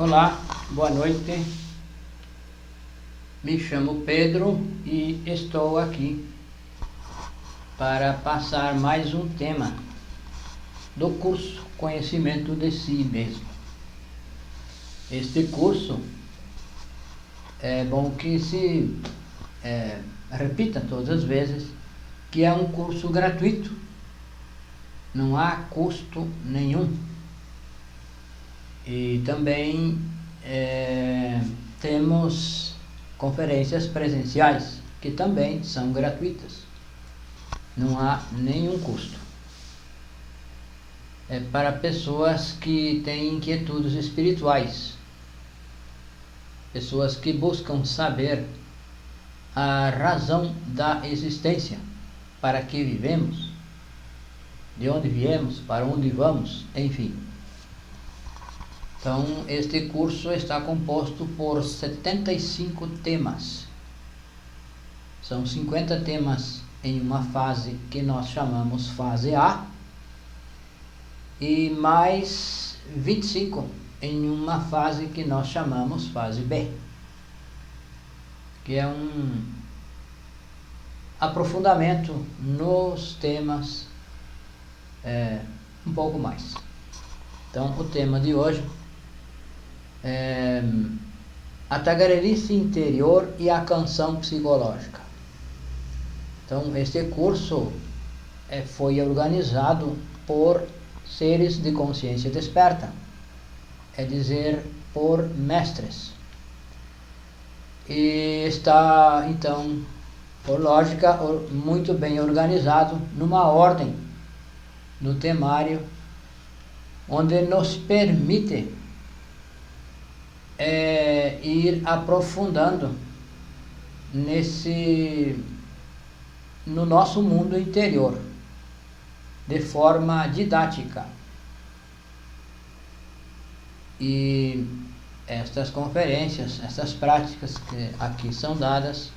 Olá, boa noite. Me chamo Pedro e estou aqui para passar mais um tema do curso Conhecimento de Si Mesmo. Este curso é bom que se repita todas as vezes que é um curso gratuito, não há custo nenhum. E também temos conferências presenciais que também são gratuitas, não há nenhum custo. É para pessoas que têm inquietudes espirituais, pessoas que buscam saber a razão da existência, para que vivemos, de onde viemos, para onde vamos, enfim. Então, este curso está composto por 75 temas. São 50 temas em uma fase que nós chamamos fase A e mais 25 em uma fase que nós chamamos fase B, que é um aprofundamento nos temas um pouco mais. Então, o tema de hoje a tagarelice interior e a canção psicológica. Então, este curso foi organizado por seres de consciência desperta, é dizer, por mestres. E está, então, por lógica, muito bem organizado numa ordem, no temário, onde nos permite ir aprofundando no nosso mundo interior, de forma didática. E estas conferências, essas práticas que aqui são dadas,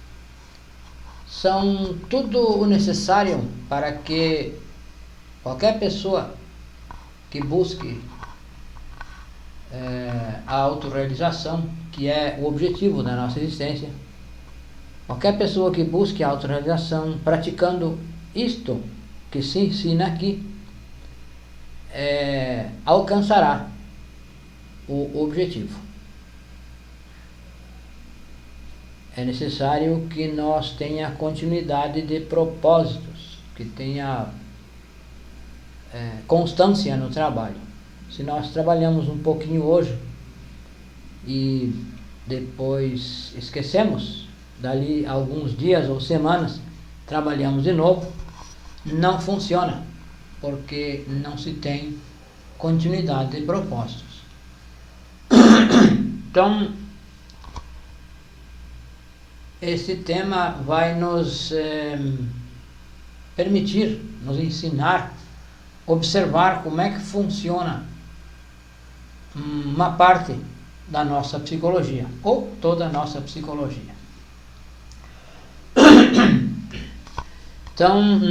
são tudo o necessário para que qualquer pessoa que busque a autorrealização, que é o objetivo da nossa existência, qualquer pessoa que busque a autorrealização praticando isto que se ensina aqui, alcançará o objetivo. É necessário que nós tenha continuidade de propósitos, que tenha constância no trabalho. Se nós trabalhamos um pouquinho hoje e depois esquecemos, dali alguns dias ou semanas trabalhamos de novo, não funciona, porque não se tem continuidade de propósitos. Então, esse tema vai nos permitir, nos ensinar, observar como é que funciona uma parte da nossa psicologia, ou toda a nossa psicologia. Então,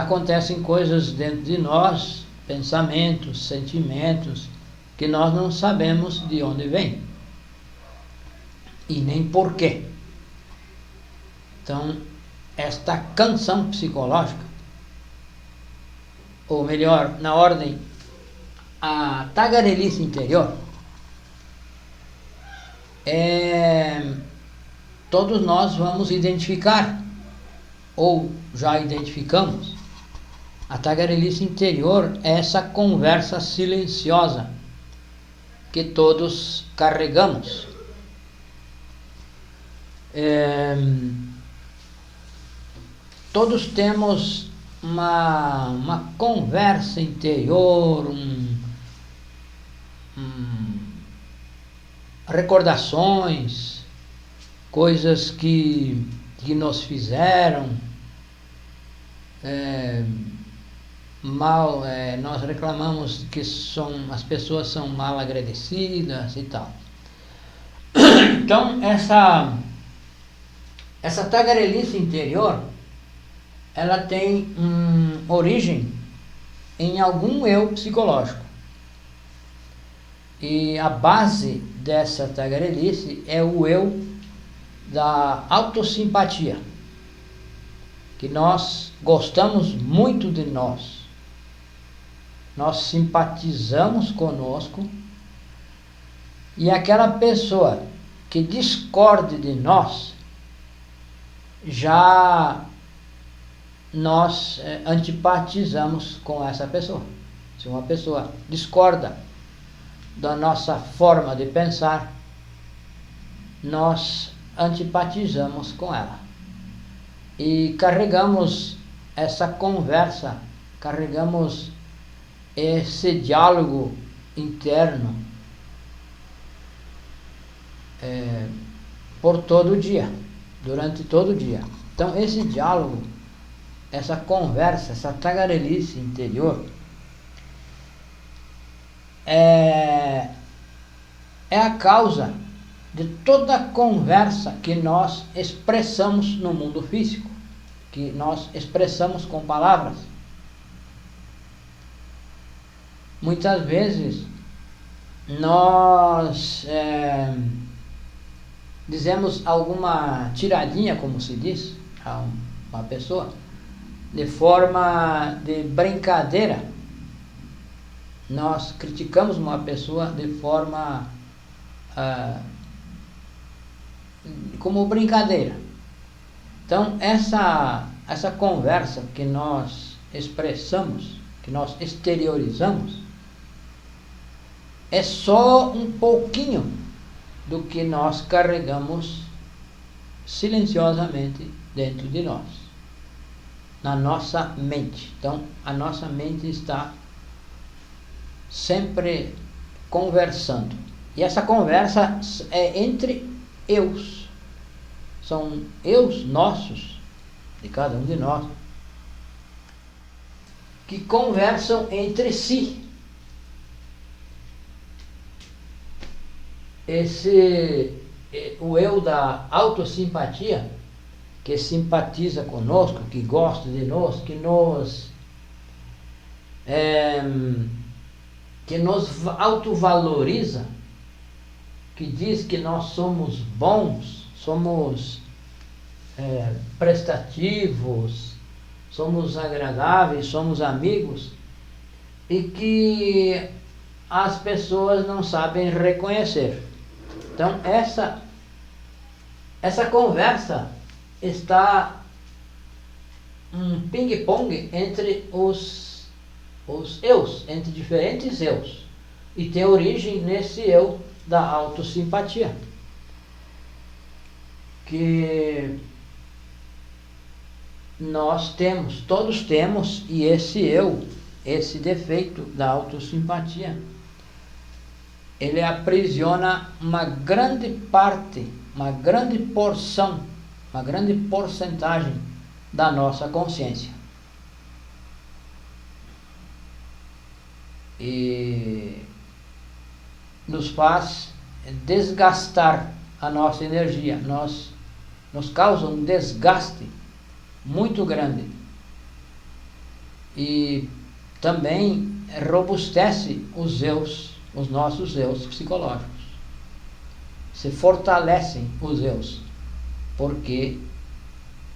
acontecem coisas dentro de nós, pensamentos, sentimentos, que nós não sabemos de onde vem, e nem porquê. Então, esta canção psicológica, ou melhor, na ordem, a tagarelice interior, todos nós vamos identificar, ou já identificamos. A tagarelice interior é essa conversa silenciosa que todos carregamos. Todos temos uma conversa interior, recordações, coisas que nos fizeram mal, nós reclamamos que as pessoas são mal agradecidas e tal. Então, essa tagarelice interior, ela tem origem em algum eu psicológico. E a base dessa tagarelice é o eu da autossimpatia, que nós gostamos muito de nós simpatizamos conosco, e aquela pessoa que discorde de nós, já nós antipatizamos com essa pessoa. Se uma pessoa discorda da nossa forma de pensar, nós antipatizamos com ela. E carregamos essa conversa, carregamos esse diálogo interno por todo o dia, durante todo o dia. Então esse diálogo, essa conversa, essa tagarelice interior é a causa de toda a conversa que nós expressamos no mundo físico, que nós expressamos com palavras. Muitas vezes nós dizemos alguma tiradinha, como se diz, a uma pessoa, de forma de brincadeira. Nós criticamos uma pessoa de forma como brincadeira. Então essa conversa que nós expressamos, que nós exteriorizamos, é só um pouquinho do que nós carregamos silenciosamente dentro de nós, na nossa mente. Então a nossa mente está sempre conversando, e essa conversa é entre eus, são eus nossos, de cada um de nós, que conversam entre si. O eu da autossimpatia, que simpatiza conosco, que gosta de nós, que nos autovaloriza, que diz que nós somos bons, somos prestativos, somos agradáveis, somos amigos, e que as pessoas não sabem reconhecer. Então essa conversa está um ping-pong entre os eus, entre diferentes eus, e tem origem nesse eu da autossimpatia, que nós temos, todos temos, e esse eu, esse defeito da autossimpatia, ele aprisiona uma grande parte, uma grande porção, uma grande porcentagem da nossa consciência. E nos faz desgastar a nossa energia, nos causa um desgaste muito grande, e também robustece os nossos eus psicológicos. Se fortalecem os eus, porque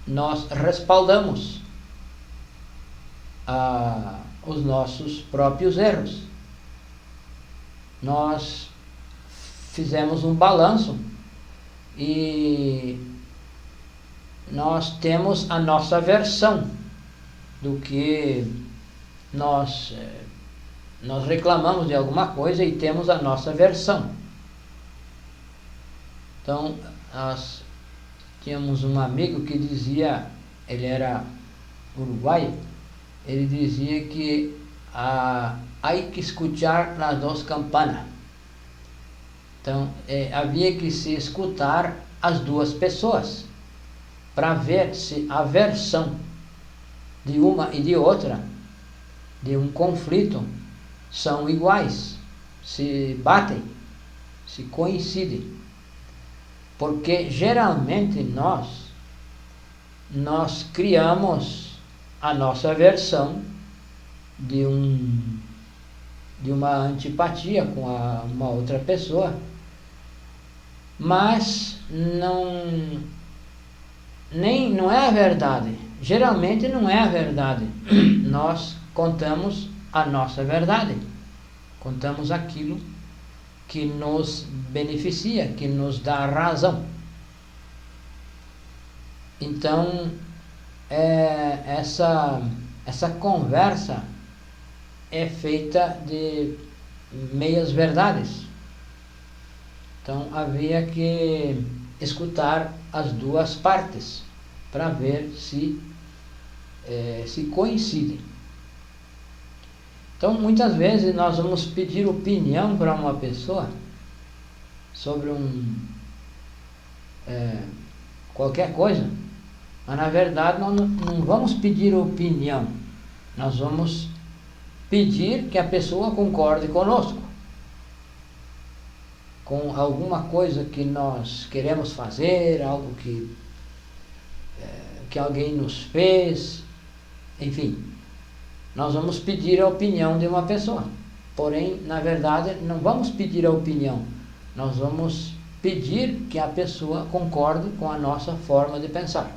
nós respaldamos os nossos próprios erros. Nós fizemos um balanço e nós temos a nossa versão do que nós reclamamos de alguma coisa, e temos a nossa versão. Então nós tínhamos um amigo que dizia, ele era uruguaio, ele dizia que hay que escuchar las dos campanas. Então havia que se escutar as duas pessoas, para ver se a versão de uma e de outra, de um conflito, são iguais, se batem, se coincidem. Porque geralmente nós criamos a nossa versão de de uma antipatia com uma outra pessoa, mas não é a verdade. Geralmente não é a verdade. Nós contamos a nossa verdade, contamos aquilo que nos beneficia, que nos dá razão. Então, essa conversa é feita de meias verdades. Então, havia que escutar as duas partes para ver se coincidem. Então, muitas vezes nós vamos pedir opinião para uma pessoa sobre qualquer coisa, mas na verdade nós não vamos pedir opinião, nós vamos pedir que a pessoa concorde conosco com alguma coisa que nós queremos fazer, algo que alguém nos fez, enfim. Nós vamos pedir a opinião de uma pessoa, porém, na verdade, não vamos pedir a opinião, nós vamos pedir que a pessoa concorde com a nossa forma de pensar.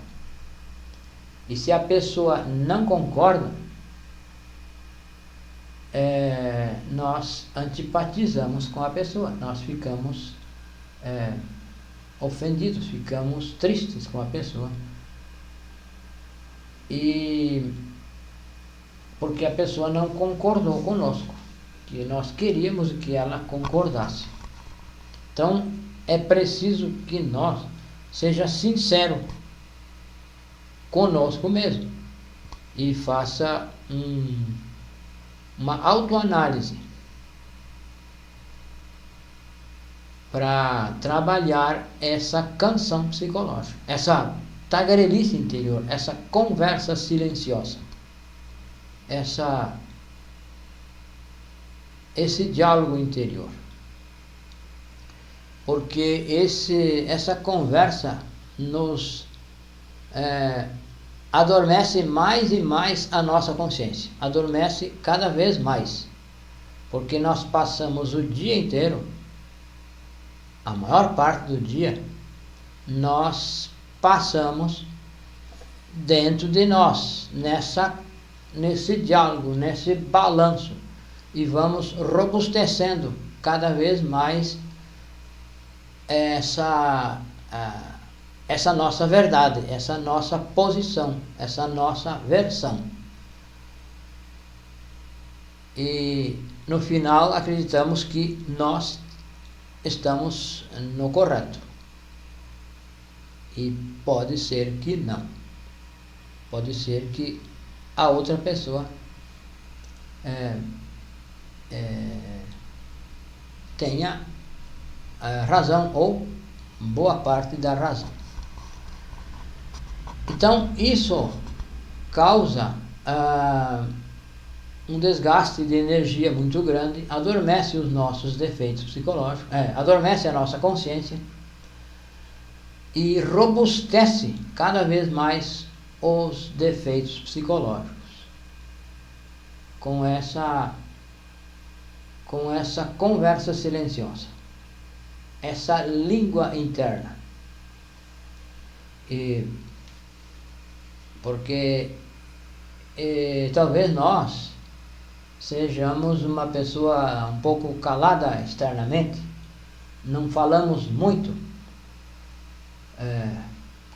E se a pessoa não concorda, nós antipatizamos com a pessoa, nós ficamos ofendidos, ficamos tristes com a pessoa. E porque a pessoa não concordou conosco, que nós queríamos que ela concordasse. Então, é preciso que nós seja sincero conosco mesmo e faça uma autoanálise para trabalhar essa canção psicológica, essa tagarelice interior, essa conversa silenciosa, esse diálogo interior. Porque essa conversa nos adormece mais e mais a nossa consciência, adormece cada vez mais, porque nós passamos o dia inteiro, a maior parte do dia, nós passamos dentro de nós, nesse diálogo, nesse balanço, e vamos robustecendo cada vez mais essa nossa verdade, essa nossa posição, essa nossa versão. E no final acreditamos que nós estamos no correto. E pode ser que não. Pode ser que a outra pessoa tenha razão, ou boa parte da razão. Então, isso causa um desgaste de energia muito grande, adormece os nossos defeitos psicológicos, adormece a nossa consciência e robustece cada vez mais os defeitos psicológicos com essa conversa silenciosa, essa língua interna. Porque talvez nós sejamos uma pessoa um pouco calada externamente, não falamos muito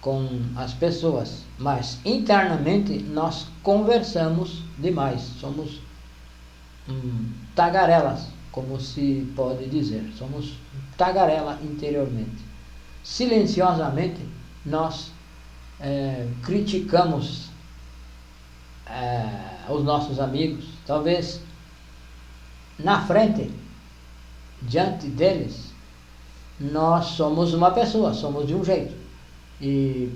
com as pessoas, mas internamente nós conversamos demais, somos tagarelas, como se pode dizer, somos tagarela interiormente. Silenciosamente nós criticamos os nossos amigos, talvez na frente, diante deles, nós somos uma pessoa, somos de um jeito, e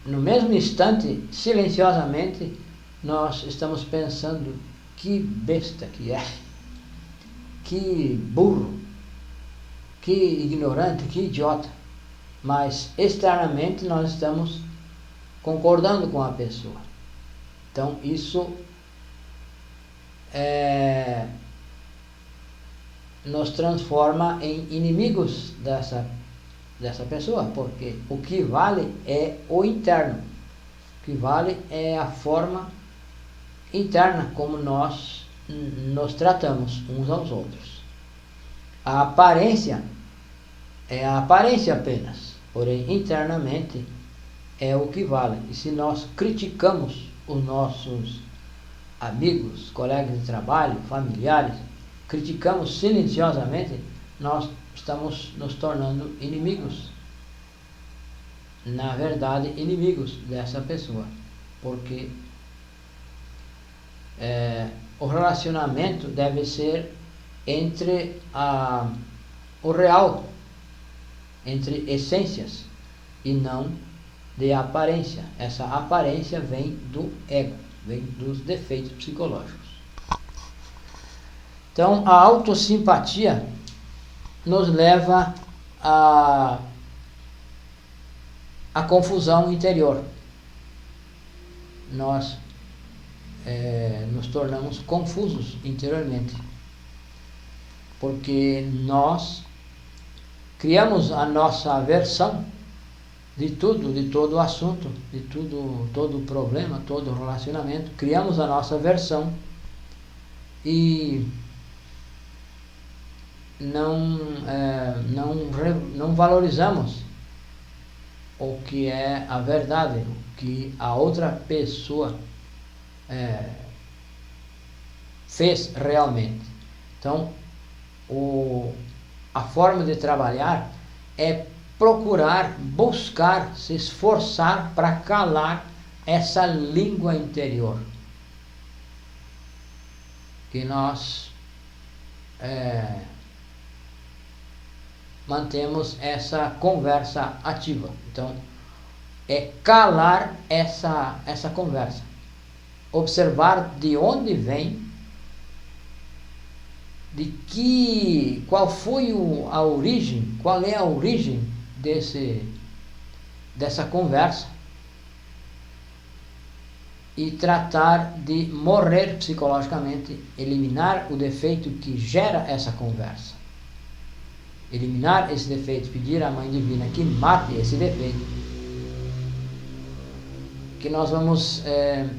no mesmo instante, silenciosamente, nós estamos pensando: que besta que é, que burro, que ignorante, que idiota. Mas externamente nós estamos concordando com a pessoa. Então isso nos transforma em inimigos dessa pessoa, porque o que vale é o interno, o que vale é a forma interna como nós nos tratamos uns aos outros. A aparência é a aparência apenas, porém internamente é o que vale. E se nós criticamos os nossos amigos, colegas de trabalho, familiares, criticamos silenciosamente, nós estamos nos tornando inimigos. Na verdade, inimigos dessa pessoa, porque o relacionamento deve ser entre o real, entre essências, e não de aparência. Essa aparência vem do ego, vem dos defeitos psicológicos. Então, a autossimpatia nos leva à confusão interior. Nós nos tornamos confusos interiormente, porque nós criamos a nossa versão de tudo, de todo o assunto, de tudo, todo o problema, todo o relacionamento. Criamos a nossa versão e não valorizamos o que é a verdade, o que a outra pessoa fez realmente. Então, a forma de trabalhar é procurar, buscar, se esforçar para calar essa língua interior que nós mantemos essa conversa ativa. Então, é calar essa conversa, observar de onde vem, qual foi a origem, qual é a origem dessa conversa, e tratar de morrer psicologicamente, eliminar o defeito que gera essa conversa, eliminar esse defeito, pedir à Mãe Divina que mate esse defeito, que nós vamos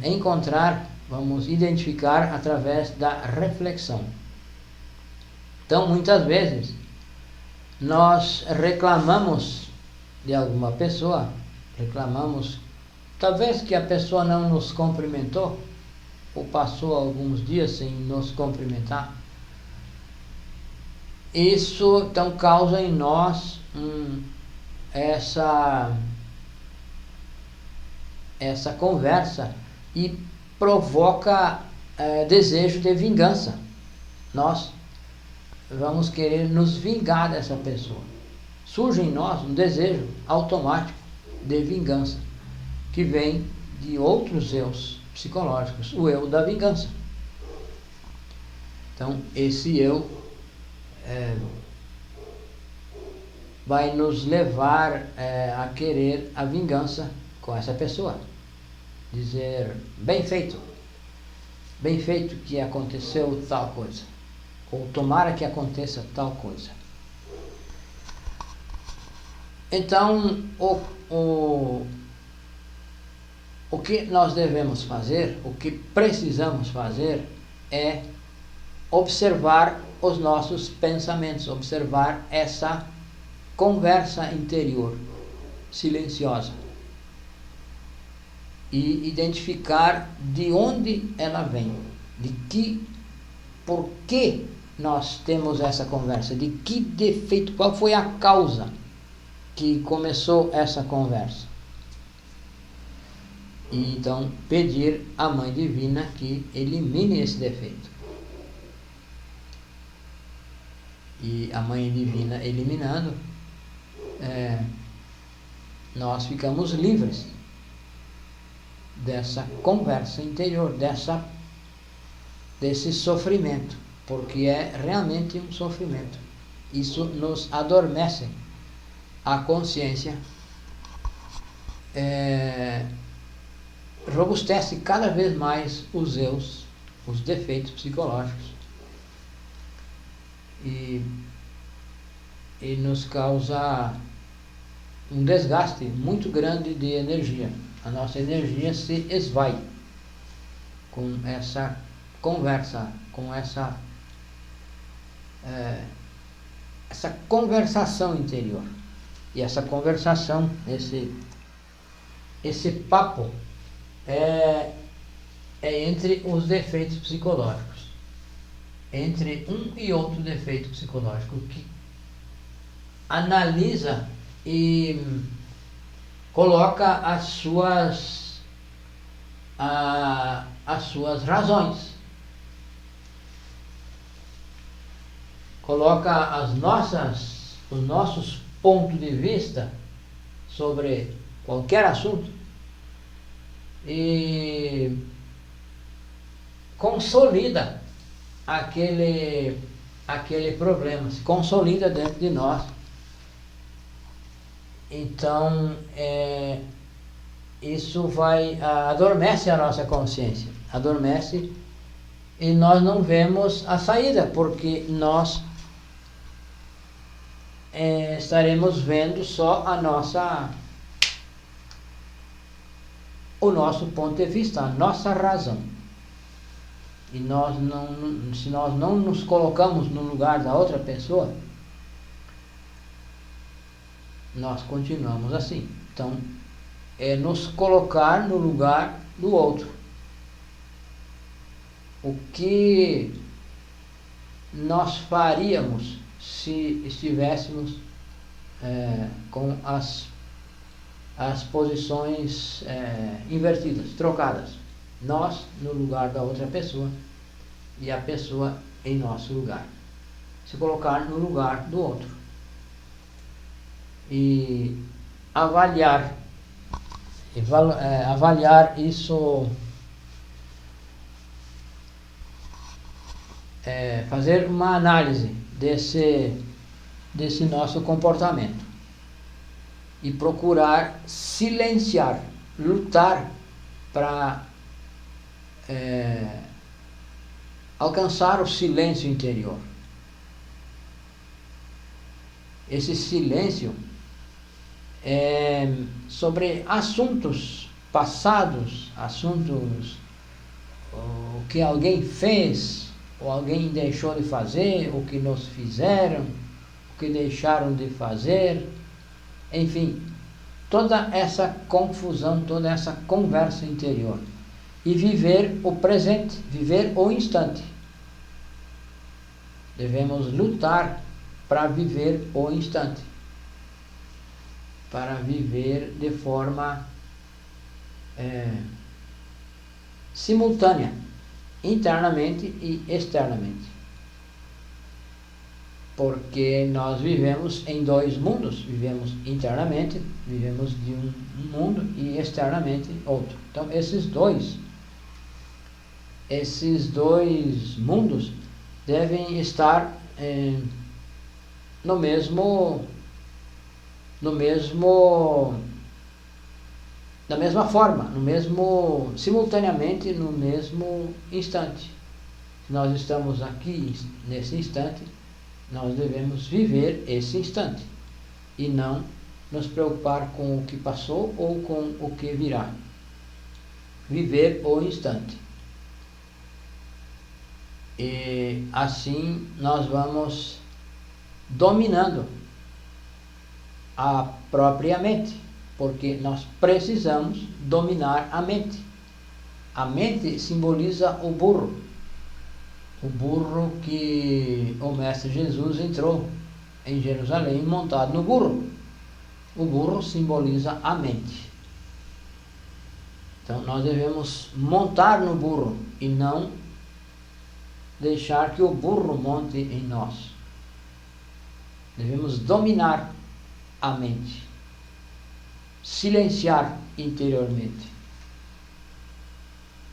encontrar, vamos identificar através da reflexão. Então, muitas vezes, nós reclamamos de alguma pessoa, talvez que a pessoa não nos cumprimentou, ou passou alguns dias sem nos cumprimentar. Isso, então, causa em nós essa conversa e provoca desejo de vingança. Nós vamos querer nos vingar dessa pessoa. Surge em nós um desejo automático de vingança, que vem de outros eus psicológicos, o eu da vingança. Então, esse eu vai nos levar a querer a vingança com essa pessoa. Dizer, bem feito que aconteceu tal coisa, ou tomara que aconteça tal coisa. Então, o que nós devemos fazer, o que precisamos fazer é observar os nossos pensamentos, observar essa conversa interior silenciosa e identificar de onde ela vem, por que nós temos essa conversa, de que defeito, qual foi a causa que começou essa conversa. E então pedir à Mãe Divina que elimine esse defeito. E a Mãe Divina eliminando, nós ficamos livres dessa conversa interior, desse sofrimento, porque é realmente um sofrimento. Isso nos adormece a consciência, robustece cada vez mais os defeitos psicológicos. e nos causa um desgaste muito grande de energia. A nossa energia se esvai com essa conversa, com essa conversação interior. E essa conversação, esse papo é entre os defeitos psicológicos, entre um e outro defeito psicológico, que analisa e coloca as suas razões, coloca os nossos pontos de vista sobre qualquer assunto e consolida aquele problema, se consolida dentro de nós. Então, isso adormece a nossa consciência, adormece, e nós não vemos a saída, porque nós estaremos vendo só o nosso ponto de vista, a nossa razão. E se nós não nos colocamos no lugar da outra pessoa, nós continuamos assim. Então, é nos colocar no lugar do outro. O que nós faríamos se estivéssemos com as posições invertidas, trocadas? Nós no lugar da outra pessoa e a pessoa em nosso lugar. Se colocar no lugar do outro. E avaliar isso, fazer uma análise desse nosso comportamento e procurar silenciar, lutar para alcançar o silêncio interior. Esse silêncio sobre assuntos passados, assuntos o que alguém fez, ou alguém deixou de fazer, o que nos fizeram, o que deixaram de fazer, enfim, toda essa confusão, toda essa conversa interior. E viver o presente, viver o instante. Devemos lutar para viver o instante, para viver de forma simultânea, internamente e externamente. Porque nós vivemos em dois mundos, vivemos internamente, vivemos de um mundo, e externamente outro. Então esses dois mundos devem estar da mesma forma, simultaneamente, no mesmo instante. Se nós estamos aqui nesse instante, nós devemos viver esse instante e não nos preocupar com o que passou ou com o que virá. Viver o instante. E assim nós vamos dominando a própria mente, porque nós precisamos dominar a mente. A mente simboliza o burro que o Mestre Jesus entrou em Jerusalém montado no burro. O burro simboliza a mente. Então nós devemos montar no burro e não deixar que o burro monte em nós. Devemos dominar a mente, silenciar interiormente,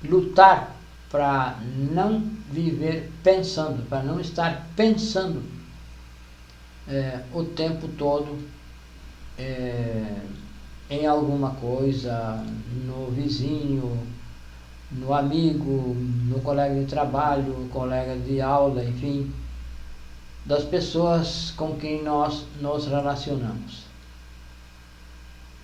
lutar para não viver pensando, para não estar pensando o tempo todo em alguma coisa, no vizinho, no amigo, no colega de trabalho, colega de aula, enfim. das pessoas com quem nós nos relacionamos.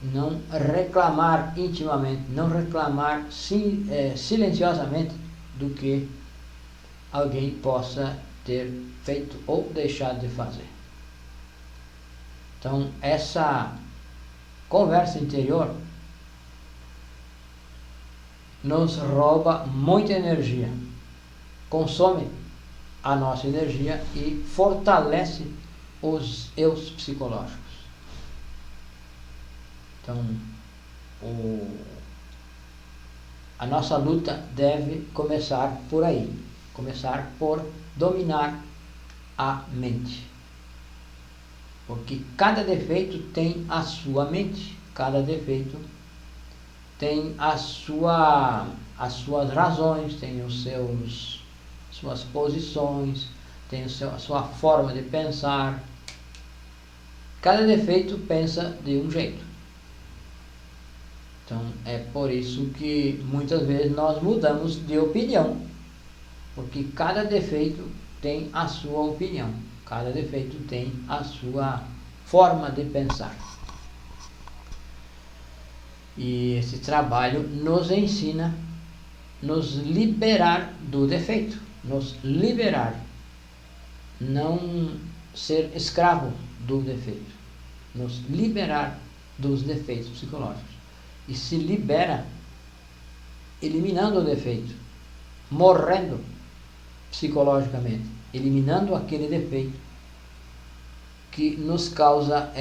Não reclamar intimamente, não reclamar silenciosamente do que alguém possa ter feito ou deixado de fazer. Então, essa conversa interior nos rouba muita energia, consome a nossa energia e fortalece os eus psicológicos. Então, a nossa luta deve começar por aí, começar por dominar a mente. Porque cada defeito tem a sua mente, cada defeito tem as suas razões, tem suas posições, tem a sua forma de pensar. Cada defeito pensa de um jeito. Então é por isso que muitas vezes nós mudamos de opinião, porque cada defeito tem a sua opinião, cada defeito tem a sua forma de pensar. E esse trabalho nos ensina nos liberar do defeito, nos liberar, não ser escravo do defeito, nos liberar dos defeitos psicológicos. E se libera eliminando o defeito, morrendo psicologicamente, eliminando aquele defeito que nos causa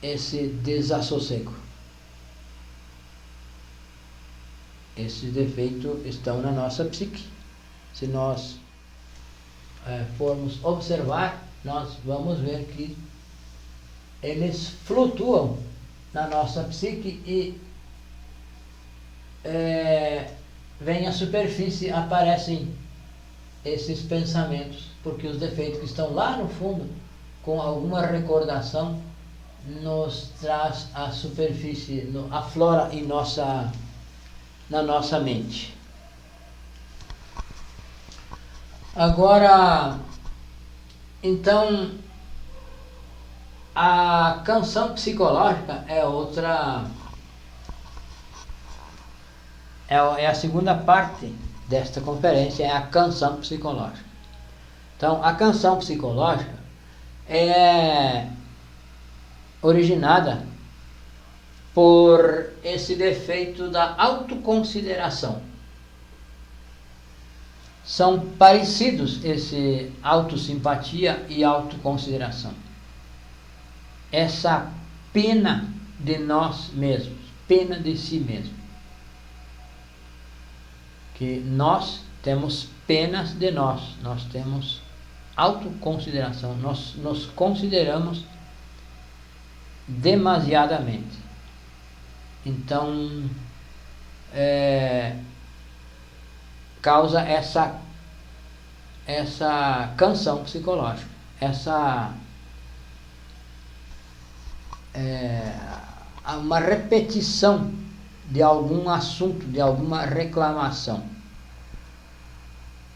esse desassossego. Esses defeitos estão na nossa psique. Se nós formos observar, nós vamos ver que eles flutuam na nossa psique e vem à superfície, aparecem esses pensamentos, porque os defeitos que estão lá no fundo, com alguma recordação, nos traz à superfície, aflora na nossa mente. Agora, então, a canção psicológica é a segunda parte desta conferência, é a canção psicológica. Então, a canção psicológica é originada por esse defeito da autoconsideração. São parecidos esse autossimpatia e autoconsideração. Essa pena de nós mesmos, pena de si mesmo. Que nós temos penas de nós temos autoconsideração, nós nos consideramos demasiadamente. Então, causa essa canção psicológica, uma repetição de algum assunto, de alguma reclamação.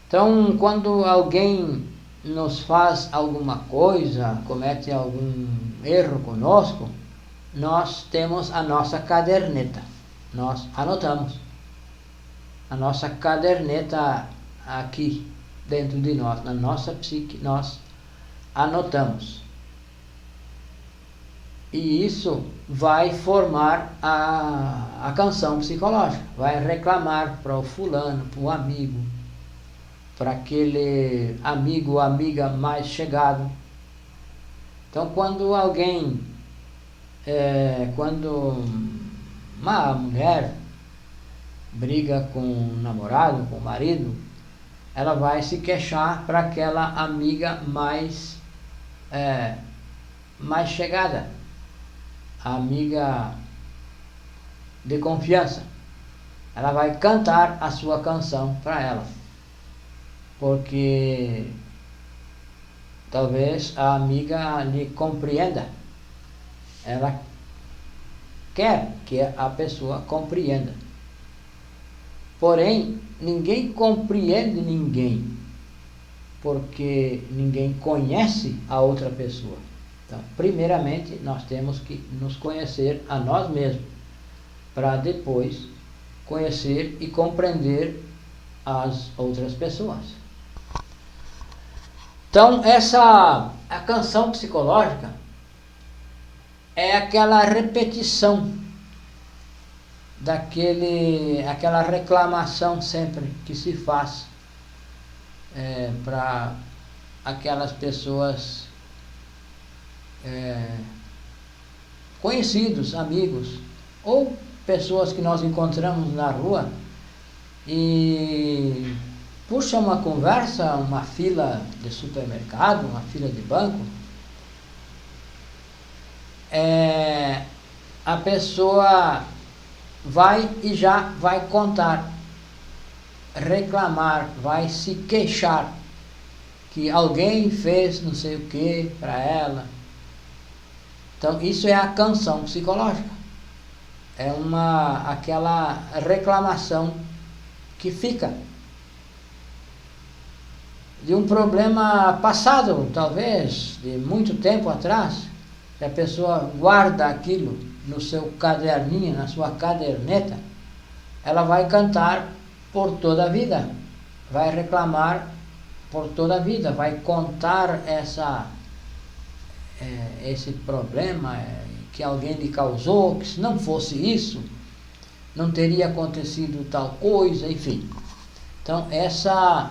Então, quando alguém nos faz alguma coisa, comete algum erro conosco, nós temos a nossa caderneta, nós anotamos a nossa caderneta aqui dentro de nós, na nossa psique, nós anotamos. E isso vai formar a canção psicológica, vai reclamar para o fulano, para o amigo, para aquele amigo ou amiga mais chegado. Então, quando alguém, quando uma mulher briga com o namorado, com o marido, ela vai se queixar para aquela amiga mais chegada, a amiga de confiança. Ela vai cantar a sua canção para ela, porque talvez a amiga lhe compreenda. Ela quer que a pessoa compreenda. Porém, ninguém compreende ninguém. porque ninguém conhece a outra pessoa. Então, primeiramente, nós temos que nos conhecer a nós mesmos, para depois conhecer e compreender as outras pessoas. Então, a canção psicológica é aquela repetição aquela reclamação sempre que se faz para aquelas pessoas, conhecidos, amigos, ou pessoas que nós encontramos na rua e puxa uma conversa, uma fila de supermercado, uma fila de banco, a pessoa vai e já vai contar, reclamar, vai se queixar que alguém fez não sei o que para ela. Então isso é a canção psicológica, é aquela reclamação que fica de um problema passado, talvez de muito tempo atrás, que a pessoa guarda aquilo no seu caderninho, na sua caderneta, ela vai cantar por toda a vida, vai reclamar por toda a vida, vai contar esse problema que alguém lhe causou, que se não fosse isso, não teria acontecido tal coisa, enfim. Então essa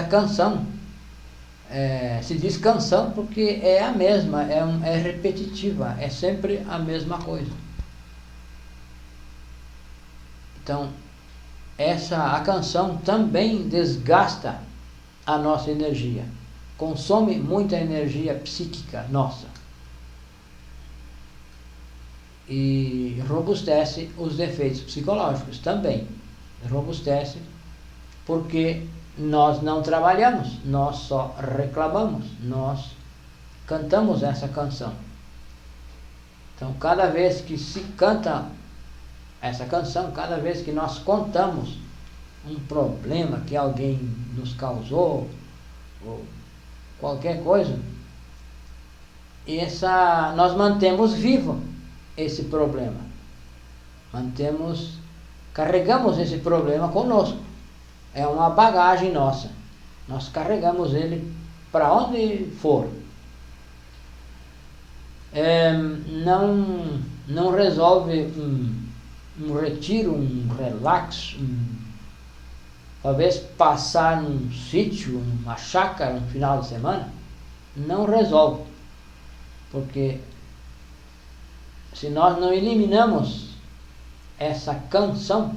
canção, se diz canção porque é a mesma, é repetitiva, é sempre a mesma coisa. Então a canção também desgasta a nossa energia, consome muita energia psíquica nossa e robustece os defeitos psicológicos também, robustece porque nós não trabalhamos, nós só reclamamos, nós cantamos essa canção. Então cada vez que se canta essa canção, cada vez que nós contamos um problema que alguém nos causou, ou qualquer coisa, nós mantemos vivo esse problema, carregamos esse problema conosco, é uma bagagem nossa, nós carregamos ele para onde for. Não resolve um retiro, um relax, talvez passar num sítio, numa chácara, um final de semana, não resolve, porque se nós não eliminamos essa canção,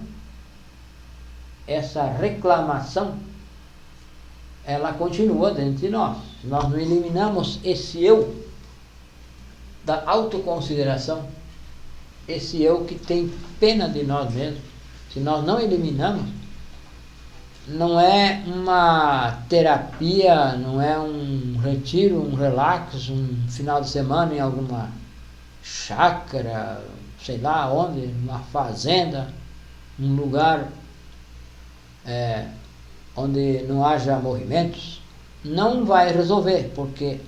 essa reclamação, ela continua dentro de nós. Se nós não eliminamos esse eu da autoconsideração, esse eu que tem pena de nós mesmos, se nós não eliminamos, não é uma terapia, não é um retiro, um relax, um final de semana em alguma chácara, sei lá onde, uma fazenda, um lugar onde não haja movimentos, não vai resolver, porque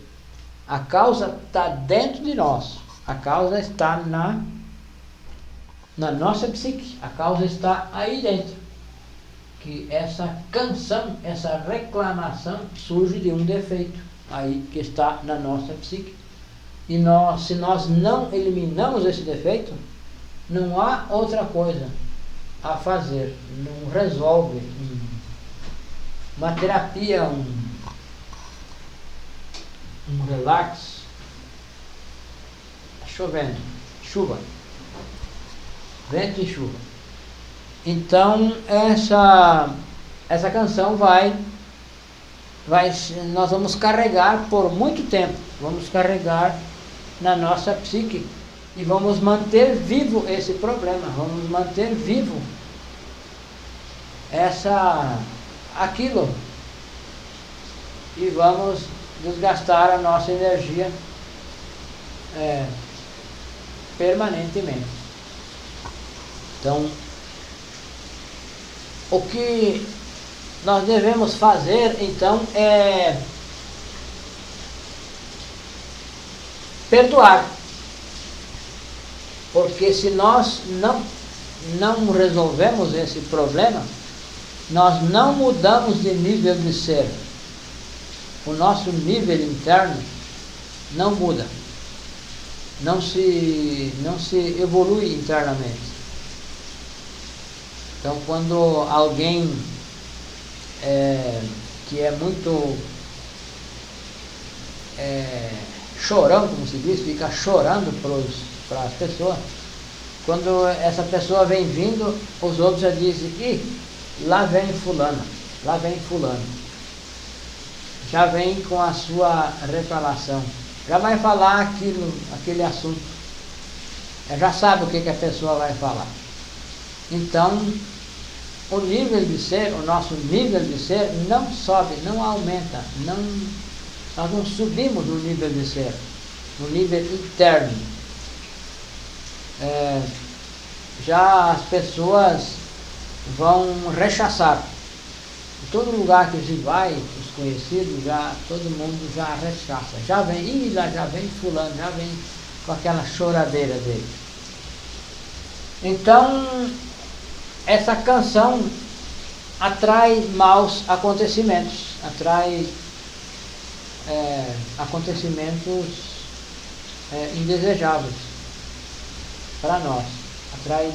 a causa está dentro de nós, a causa está na nossa psique, a causa está aí dentro, que essa canção, essa reclamação surge de um defeito aí que está na nossa psique, e se nós não eliminamos esse defeito, não há outra coisa a fazer, não resolve uma terapia, um relax. Chovendo, chuva, vento e chuva. Então essa canção nós vamos carregar por muito tempo, vamos carregar na nossa psique e vamos manter vivo esse problema, vamos manter vivo aquilo e vamos desgastar a nossa energia permanentemente. Então, o que nós devemos fazer, então, é perdoar. Porque se nós não resolvemos esse problema, nós não mudamos de nível de ser. O nosso nível interno não muda. Não se evolui internamente. Então, quando alguém que é muito chorão, como se diz, fica chorando para as pessoas, quando essa pessoa vem vindo, os outros já dizem: ih, lá vem fulano, lá vem fulano, já vem com a sua reclamação, já vai falar aquele assunto, já sabe o que a pessoa vai falar. Então, o nível de ser, o nosso nível de ser não sobe, não aumenta, nós não subimos no nível de ser, no nível interno. Já as pessoas vão rechaçar. Em todo lugar que a gente vai, os conhecidos, todo mundo já rechaça. Já vem, lá já vem fulano, já vem com aquela choradeira dele. Então, essa canção atrai maus acontecimentos, atrai acontecimentos indesejáveis para nós, atrai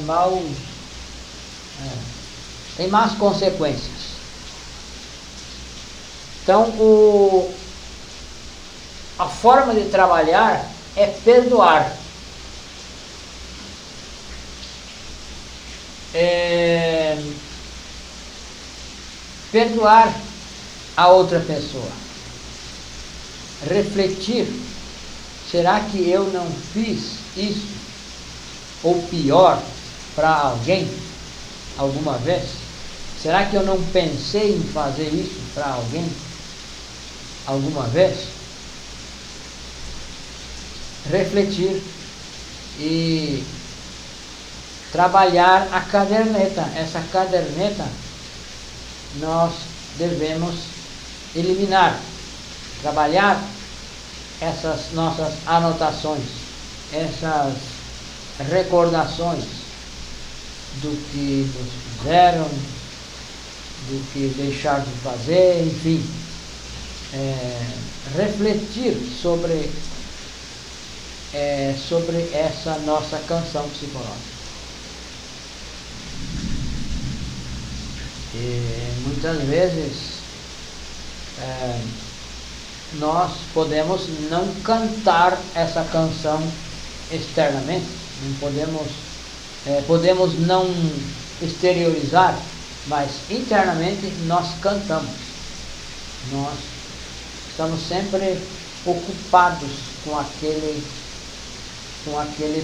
tem más consequências. Então, a forma de trabalhar é perdoar. Perdoar a outra pessoa, refletir: será que eu não fiz isso ou pior para alguém alguma vez? Será que eu não pensei em fazer isso para alguém alguma vez? Refletir e trabalhar a caderneta. Essa caderneta nós devemos eliminar, trabalhar essas nossas anotações, essas recordações do que nos fizeram, do que deixar de fazer, enfim, refletir sobre essa nossa canção psicológica. E muitas vezes nós podemos não cantar essa canção externamente, não podemos não exteriorizar, mas internamente nós cantamos. Nós estamos sempre ocupados com aquele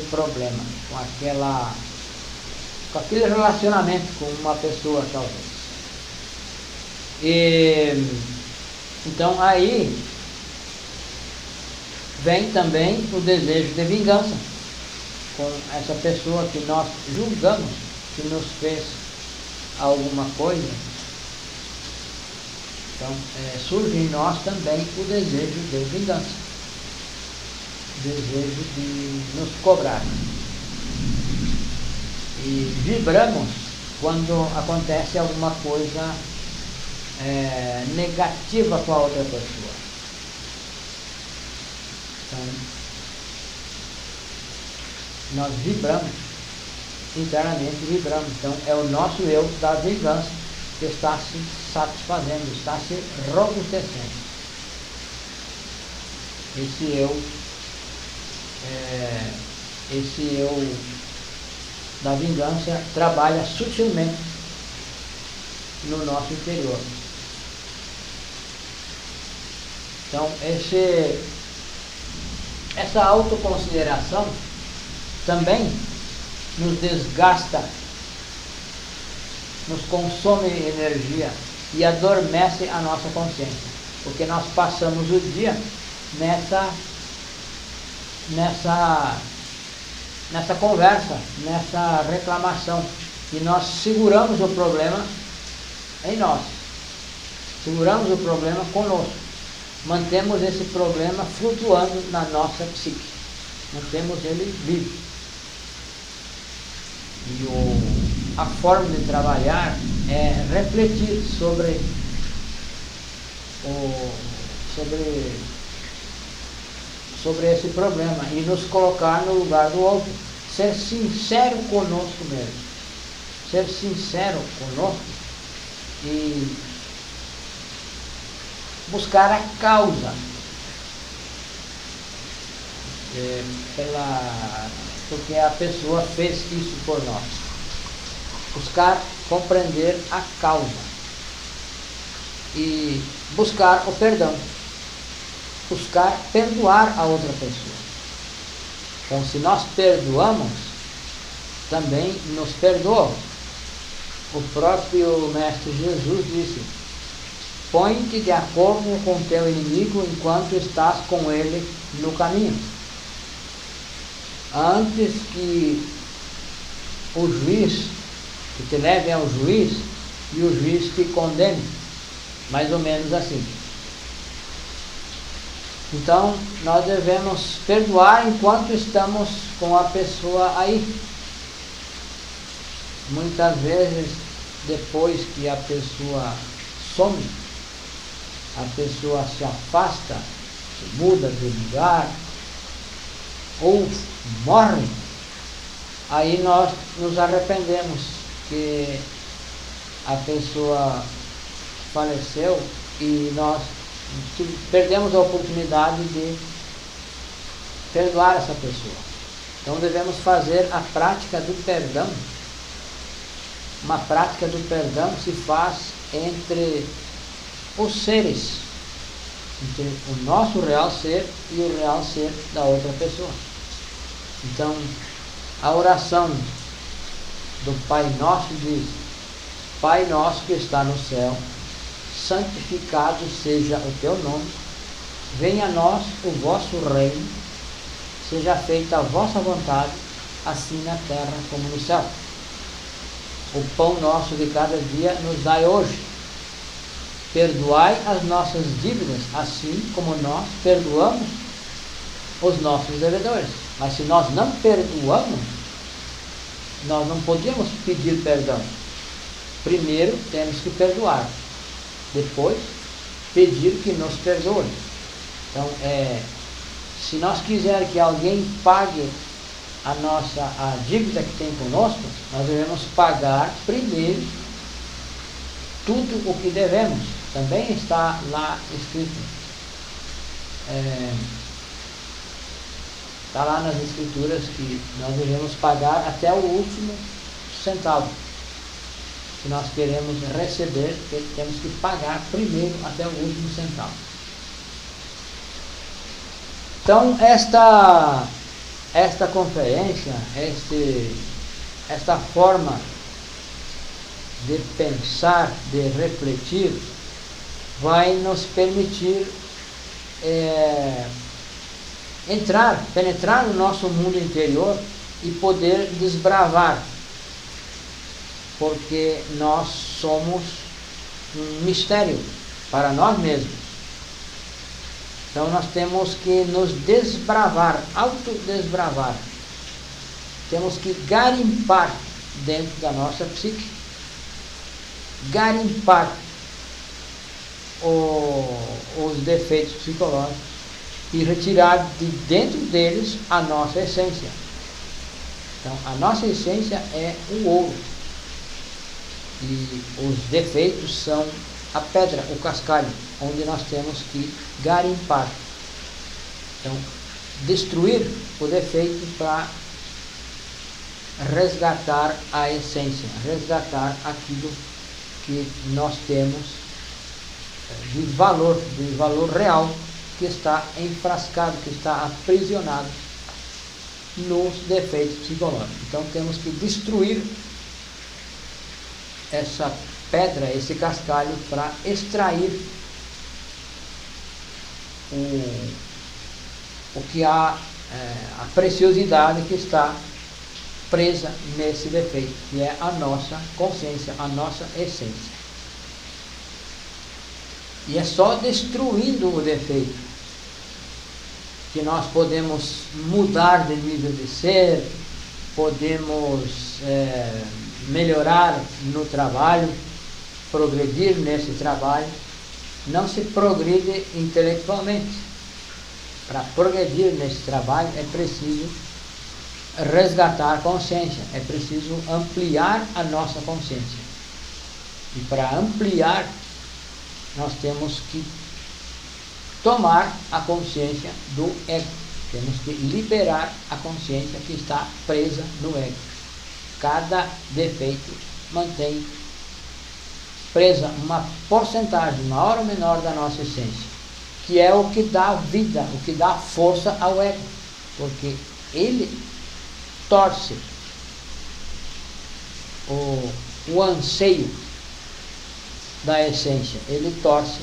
problema, com aquele relacionamento com uma pessoa, talvez. Então aí vem também o desejo de vingança com essa pessoa que nós julgamos que nos fez alguma coisa. Então surge em nós também o desejo de vingança, o desejo de nos cobrar. E vibramos quando acontece alguma coisa negativa com a outra pessoa. Então, nós vibramos, internamente vibramos. Então, é o nosso eu da vingança que está se satisfazendo, está se robustecendo. Esse eu da vingança trabalha sutilmente no nosso interior. Então, essa autoconsideração também nos desgasta, nos consome energia e adormece a nossa consciência, porque nós passamos o dia nessa conversa, nessa reclamação, e nós seguramos o problema em nós. Seguramos o problema conosco. Mantemos esse problema flutuando na nossa psique. Mantemos ele vivo. E a forma de trabalhar é refletir sobre esse problema e nos colocar no lugar do outro. Ser sincero conosco mesmo. Ser sincero conosco e buscar a causa. Porque a pessoa fez isso por nós. Buscar compreender a causa. E buscar o perdão. Buscar perdoar a outra pessoa. Então, se nós perdoamos, também nos perdoa. O próprio Mestre Jesus disse: põe-te de acordo com teu inimigo enquanto estás com ele no caminho. Antes que o juiz, que te leve ao juiz e o juiz te condene. Mais ou menos assim. Então, nós devemos perdoar enquanto estamos com a pessoa aí. Muitas vezes, depois que a pessoa some, a pessoa se afasta, se muda de lugar, ou morre, aí nós nos arrependemos que a pessoa faleceu e nós perdemos a oportunidade de perdoar essa pessoa. Então devemos fazer a prática do perdão. Uma prática do perdão se faz entre os seres, entre o nosso real ser e o real ser da outra pessoa. Então, a oração do Pai Nosso diz: Pai nosso que está no céu, santificado seja o teu nome, venha a nós o vosso reino, seja feita a vossa vontade, assim na terra como no céu. O pão nosso de cada dia nos dai hoje. Perdoai as nossas dívidas, assim como nós perdoamos os nossos devedores. Mas se nós não perdoamos, nós não podemos pedir perdão. Primeiro temos que perdoar, depois pedir que nos perdoe. Então, se nós quisermos que alguém pague a dívida que tem conosco, nós devemos pagar primeiro tudo o que devemos. Também está lá escrito. Está lá nas escrituras que nós devemos pagar até o último centavo. Se nós queremos receber, temos que pagar primeiro até o último centavo. Então, esta conferência, esta forma de pensar, de refletir, vai nos permitir penetrar no nosso mundo interior e poder desbravar, porque nós somos um mistério para nós mesmos. Então nós temos que nos desbravar, autodesbravar. Temos que garimpar dentro da nossa psique, garimpar os defeitos psicológicos e retirar de dentro deles a nossa essência. Então a nossa essência é o ouro e os defeitos são a pedra, o cascalho, onde nós temos que garimpar. Então, destruir o defeito para resgatar a essência, resgatar aquilo que nós temos de valor real, que está enfrascado, que está aprisionado nos defeitos psicológicos. Então, temos que destruir essa pedra, esse cascalho, para extrair o que há, a preciosidade que está presa nesse defeito, que é a nossa consciência, a nossa essência. E é só destruindo o defeito que nós podemos mudar de nível de ser, podemos melhorar no trabalho, progredir nesse trabalho. Não se progride intelectualmente. Para progredir nesse trabalho é preciso resgatar a consciência, é preciso ampliar a nossa consciência. E para ampliar, nós temos que tomar a consciência do ego. Temos que liberar a consciência que está presa no ego. Cada defeito mantém presa uma porcentagem maior ou menor da nossa essência, que é o que dá vida, o que dá força ao ego, porque ele torce o anseio da essência, ele torce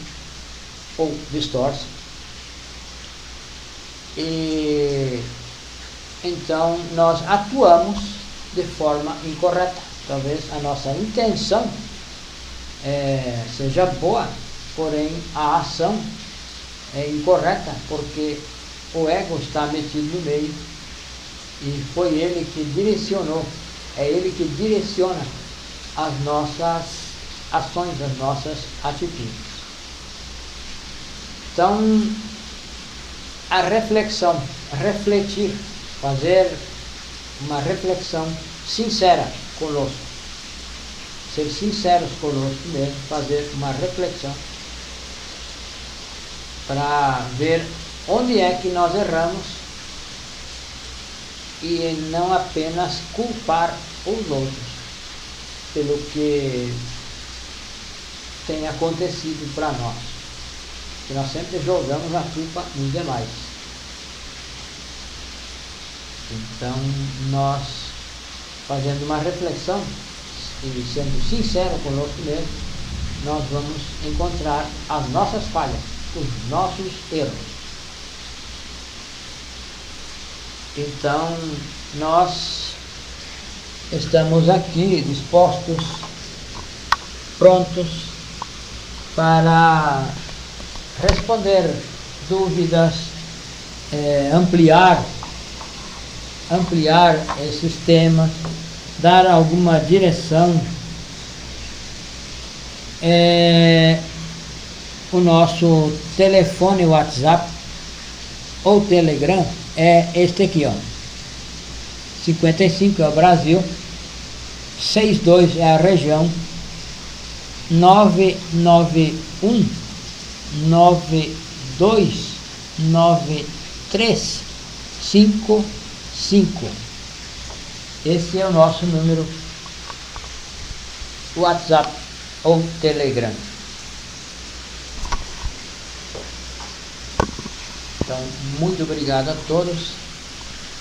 ou distorce, e então nós atuamos de forma incorreta. Talvez a nossa intenção seja boa, porém a ação é incorreta, porque o ego está metido no meio e foi ele que direcionou, é ele que direciona as nossas ações, as nossas atitudes. Então, a reflexão, refletir, fazer uma reflexão sincera conosco, ser sinceros conosco mesmo, fazer uma reflexão para ver onde é que nós erramos e não apenas culpar os outros pelo que tem acontecido para nós, que nós sempre jogamos a culpa nos demais. Então, nós fazendo uma reflexão e sendo sincero conosco mesmo, nós vamos encontrar as nossas falhas, os nossos erros. Então, nós estamos aqui dispostos, prontos para responder dúvidas, ampliar esses temas, dar alguma direção. O nosso telefone WhatsApp ou Telegram é este aqui, ó. 55 é o Brasil, 62 é a região, 991 929355. Esse é o nosso número WhatsApp ou Telegram. Então, muito obrigado a todos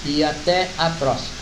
e até a próxima.